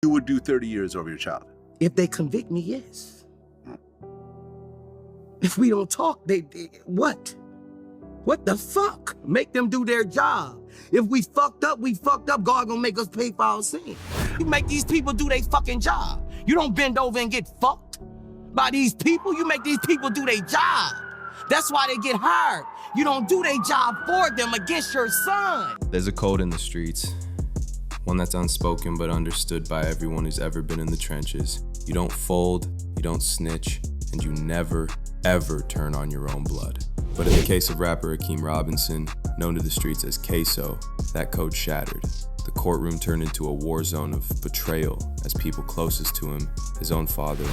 You would do 30 years over your child? If they convict me, yes. If we don't talk, they what? What the fuck? Make them do their job. If we fucked up, we fucked up. God gonna make us pay for our sin. You make these people do their fucking job. You don't bend over and get fucked by these people. You make these people do their job. That's why they get hired. You don't do their job for them against your son. There's a code in the streets, one that's unspoken but understood by everyone who's ever been in the trenches. You don't fold, you don't snitch, and you never, ever turn on your own blood. But in the case of rapper Hakeem Robinson, known to the streets as Ksoo, that code shattered. The courtroom turned into a war zone of betrayal as people closest to him, his own father,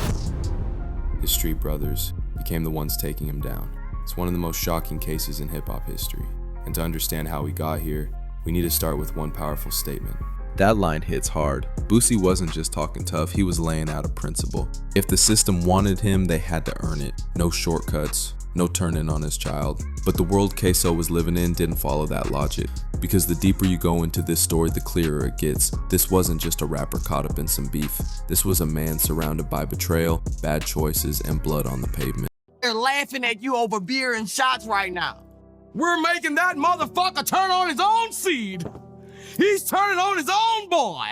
his street brothers, became the ones taking him down. It's one of the most shocking cases in hip-hop history. And to understand how we got here, we need to start with one powerful statement. That line hits hard. Boosie wasn't just talking tough, he was laying out a principle. If the system wanted him, they had to earn it. No shortcuts, no turning on his child. But the world Ksoo was living in didn't follow that logic. Because the deeper you go into this story, the clearer it gets. This wasn't just a rapper caught up in some beef. This was a man surrounded by betrayal, bad choices, and blood on the pavement. They're laughing at you over beer and shots right now. We're making that motherfucker turn on his own seed. He's turning on his own boy.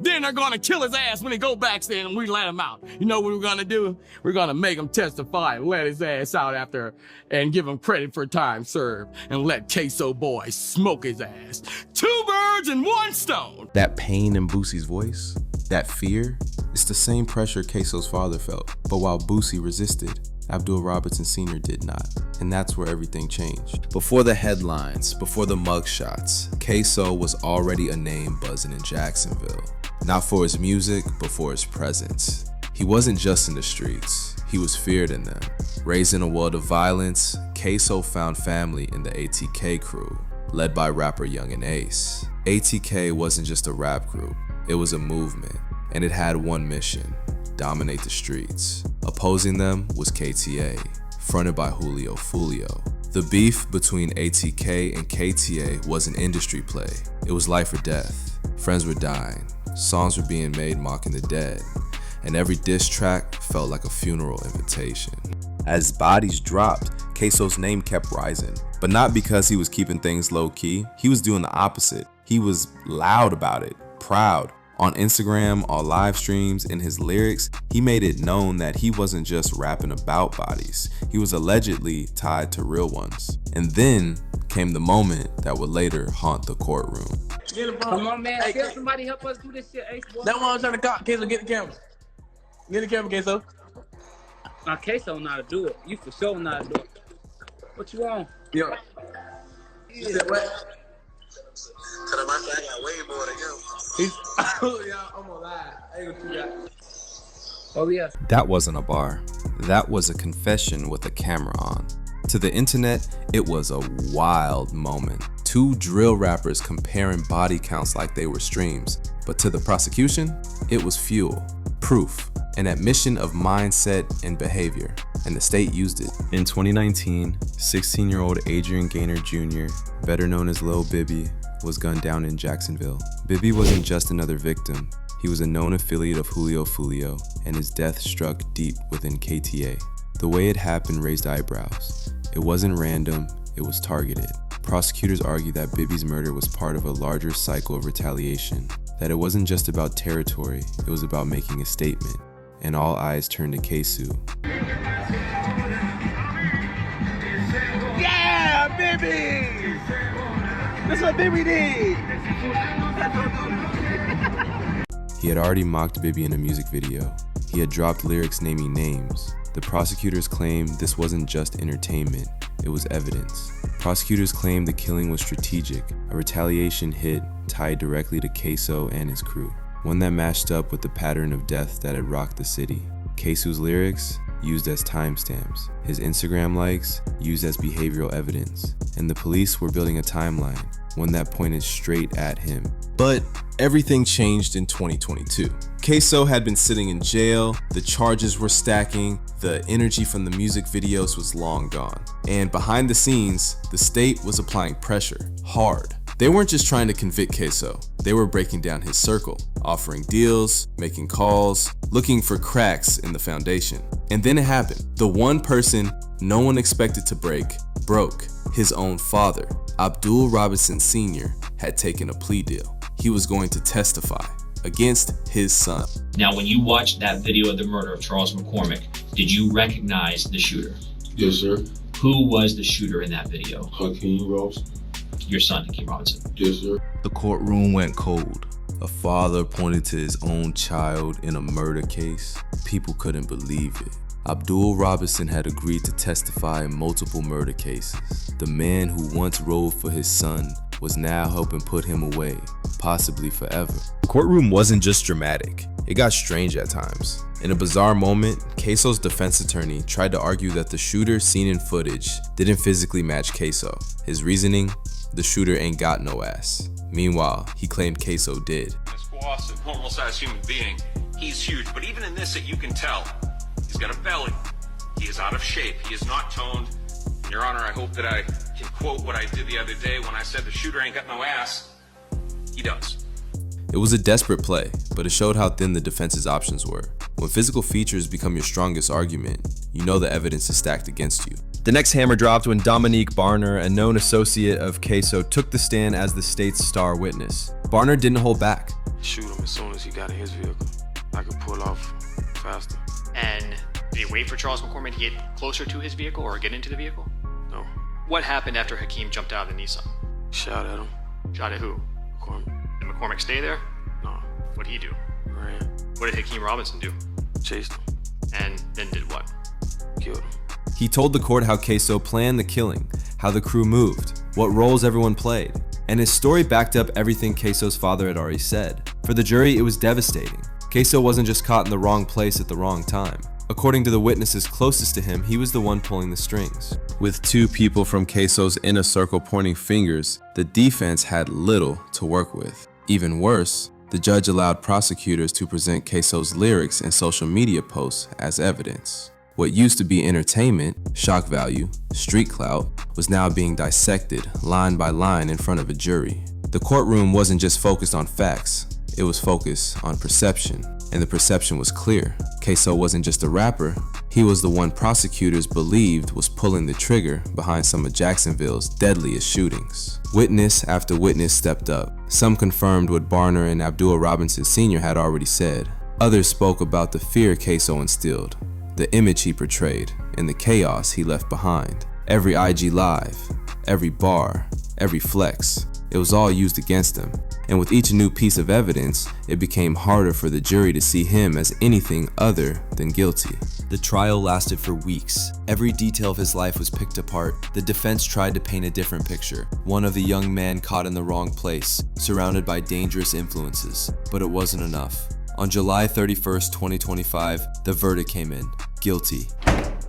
Then they're gonna kill his ass when he go back there and we let him out. You know what we're gonna do? We're gonna make him testify and let his ass out after and give him credit for time served and let Ksoo boy smoke his ass. 2 birds and 1 stone. That pain in Boosie's voice, that fear, it's the same pressure Ksoo's father felt. But while Boosie resisted, Abdul Robertson Sr. did not, and that's where everything changed. Before the headlines, before the mugshots, Ksoo was already a name buzzing in Jacksonville. Not for his music, but for his presence. He wasn't just in the streets, he was feared in them. Raised in a world of violence, Ksoo found family in the ATK crew, led by rapper Young and Ace. ATK wasn't just a rap group, it was a movement, and it had one mission: dominate the streets. Opposing them was KTA, fronted by Julio Fulio. The beef between ATK and KTA was an industry play. It was life or death. Friends were dying, songs were being made mocking the dead, and every diss track felt like a funeral invitation. As bodies dropped, Ksoo's name kept rising, but not because he was keeping things low-key. He was doing the opposite. He was loud about it, proud. On Instagram, on live streams, in his lyrics, he made it known that he wasn't just rapping about bodies. He was allegedly tied to real ones. And then came the moment that would later haunt the courtroom. Come on, man. Hey, can somebody help us do this shit, Ace? That's why I'm trying to call. Ksoo, get the camera. Get the camera, Ksoo. Now, Ksoo know how to do it. You for sure know how to do it. What you want? Yo. You said what? Tell him I said I got way more than him. I'm gonna lie. I ain't gonna do that. Oh, yeah. That wasn't a bar. That was a confession with a camera on. To the internet, it was a wild moment. 2 drill rappers comparing body counts like they were streams. But to the prosecution, it was fuel, proof, an admission of mindset and behavior, and the state used it. In 2019, 16-year-old Adrian Gaynor Jr., better known as Lil Bibby, was gunned down in Jacksonville. Bibby wasn't just another victim. He was a known affiliate of Julio Fulio, and his death struck deep within KTA. The way it happened raised eyebrows. It wasn't random, it was targeted. Prosecutors argue that Bibby's murder was part of a larger cycle of retaliation, that it wasn't just about territory, it was about making a statement, and all eyes turned to Ksoo. Yeah, baby! That's what Bibby did! He had already mocked Bibby in a music video. He had dropped lyrics naming names. The prosecutors claimed this wasn't just entertainment, it was evidence. Prosecutors claimed the killing was strategic, a retaliation hit tied directly to Ksoo and his crew, one that matched up with the pattern of death that had rocked the city. Ksoo's lyrics used as timestamps, his Instagram likes used as behavioral evidence, and the police were building a timeline, one that pointed straight at him. But everything changed in 2022. Ksoo had been sitting in jail, the charges were stacking, the energy from the music videos was long gone. And behind the scenes, the state was applying pressure, hard. They weren't just trying to convict Ksoo, they were breaking down his circle, offering deals, making calls, looking for cracks in the foundation. And then it happened. The one person no one expected to break, broke. His own father, Abdul Robinson Sr., had taken a plea deal. He was going to testify against his son. Now, when you watched that video of the murder of Charles McCormick, did you recognize the shooter? Yes, sir. Who was the shooter in that video? Hakeem Robinson. Your son, Hakeem Robinson. Yes, sir. The courtroom went cold. A father pointed to his own child in a murder case. People couldn't believe it. Abdul Robinson had agreed to testify in multiple murder cases. The man who once rode for his son was now helping put him away, possibly forever. The courtroom wasn't just dramatic, it got strange at times. In a bizarre moment, Ksoo's defense attorney tried to argue that the shooter seen in footage didn't physically match Ksoo. His reasoning? The shooter ain't got no ass. Meanwhile, he claimed Ksoo did. A squash, a normal-sized human being. He's huge, but even in this, you can tell. He's got a belly. He is out of shape. He is not toned. Your Honor, I hope that I can quote what I did the other day when I said the shooter ain't got no ass. He does. It was a desperate play, but it showed how thin the defense's options were. When physical features become your strongest argument, you know the evidence is stacked against you. The next hammer dropped when Dominique Barner, a known associate of Ksoo, took the stand as the state's star witness. Barner didn't hold back. Shoot him as soon as he got in his vehicle. I could pull off faster. And did he wait for Charles McCormick to get closer to his vehicle or get into the vehicle? No. What happened after Hakeem jumped out of the Nissan? Shot at him. Shot at who? McCormick. Did McCormick stay there? No. What'd he do? Ran. What did Hakeem Robinson do? Chased him. And then did what? Killed him. He told the court how Ksoo planned the killing, how the crew moved, what roles everyone played. And his story backed up everything Ksoo's father had already said. For the jury, it was devastating. Ksoo wasn't just caught in the wrong place at the wrong time. According to the witnesses closest to him, he was the one pulling the strings. With two people from Ksoo's inner circle pointing fingers, the defense had little to work with. Even worse, the judge allowed prosecutors to present Ksoo's lyrics and social media posts as evidence. What used to be entertainment, shock value, street clout, was now being dissected line by line in front of a jury. The courtroom wasn't just focused on facts, it was focused on perception. And the perception was clear. Ksoo wasn't just a rapper, he was the one prosecutors believed was pulling the trigger behind some of Jacksonville's deadliest shootings. Witness after witness stepped up. Some confirmed what Barner and Abdul Robinson Sr. had already said. Others spoke about the fear Ksoo instilled, the image he portrayed, and the chaos he left behind. Every IG live, every bar, every flex, it was all used against him. And with each new piece of evidence, it became harder for the jury to see him as anything other than guilty. The trial lasted for weeks. Every detail of his life was picked apart. The defense tried to paint a different picture, one of the young man caught in the wrong place, surrounded by dangerous influences. But it wasn't enough. On July 31st, 2025, the verdict came in. Guilty.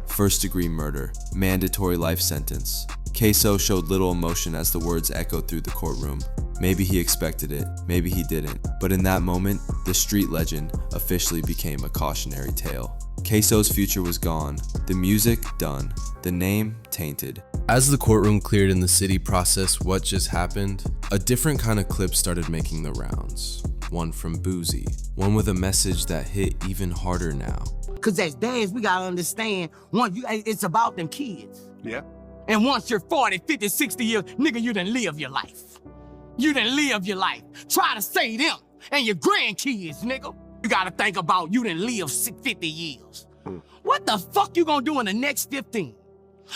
First-degree murder. Mandatory life sentence. Ksoo showed little emotion as the words echoed through the courtroom. Maybe he expected it, maybe he didn't, but in that moment, the street legend officially became a cautionary tale. Ksoo's future was gone, the music done, the name tainted. As the courtroom cleared and the city processed what just happened, a different kind of clip started making the rounds. One from Boosie, one with a message that hit even harder now. Cause as dads, we gotta understand, it's about them kids. Yeah. And once you're 40, 50, 60 years, nigga, you done live your life. You done live your life. Try to save them and your grandkids, nigga. You gotta think about you done live 50 years. What the fuck you gonna do in the next 15?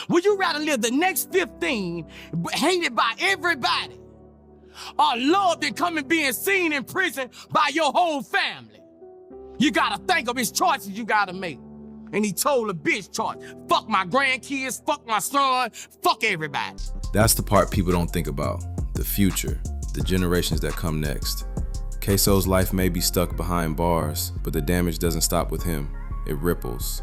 Would you rather live the next 15 hated by everybody or loved and coming being seen in prison by your whole family? You gotta think of his choices you gotta make. And he told a bitch choice, fuck my grandkids, fuck my son, fuck everybody. That's the part people don't think about. The future, the generations that come next. Ksoo's life may be stuck behind bars, but the damage doesn't stop with him. It ripples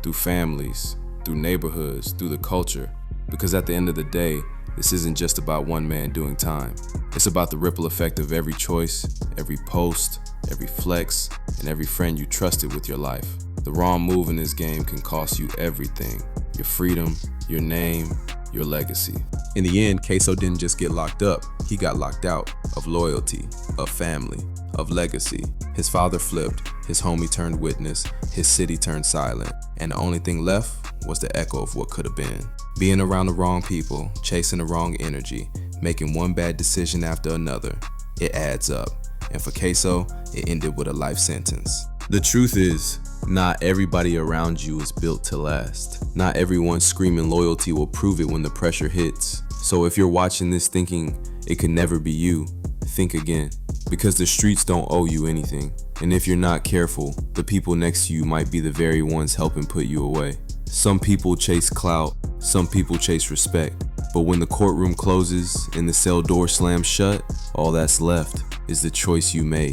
through families, through neighborhoods, through the culture. Because at the end of the day, this isn't just about one man doing time. It's about the ripple effect of every choice, every post, every flex, and every friend you trusted with your life. The wrong move in this game can cost you everything. Your freedom, your name, your legacy. In the end, Ksoo didn't just get locked up, he got locked out of loyalty, of family, of legacy. His father flipped, his homie turned witness, his city turned silent, and the only thing left was the echo of what could have been. Being around the wrong people, chasing the wrong energy, making one bad decision after another, it adds up. And for Ksoo, it ended with a life sentence. The truth is, not everybody around you is built to last. Not everyone screaming loyalty will prove it when the pressure hits. So if you're watching this thinking it could never be you, think again. Because the streets don't owe you anything. And if you're not careful, the people next to you might be the very ones helping put you away. Some people chase clout, some people chase respect. But when the courtroom closes and the cell door slams shut, all that's left is the choice you made.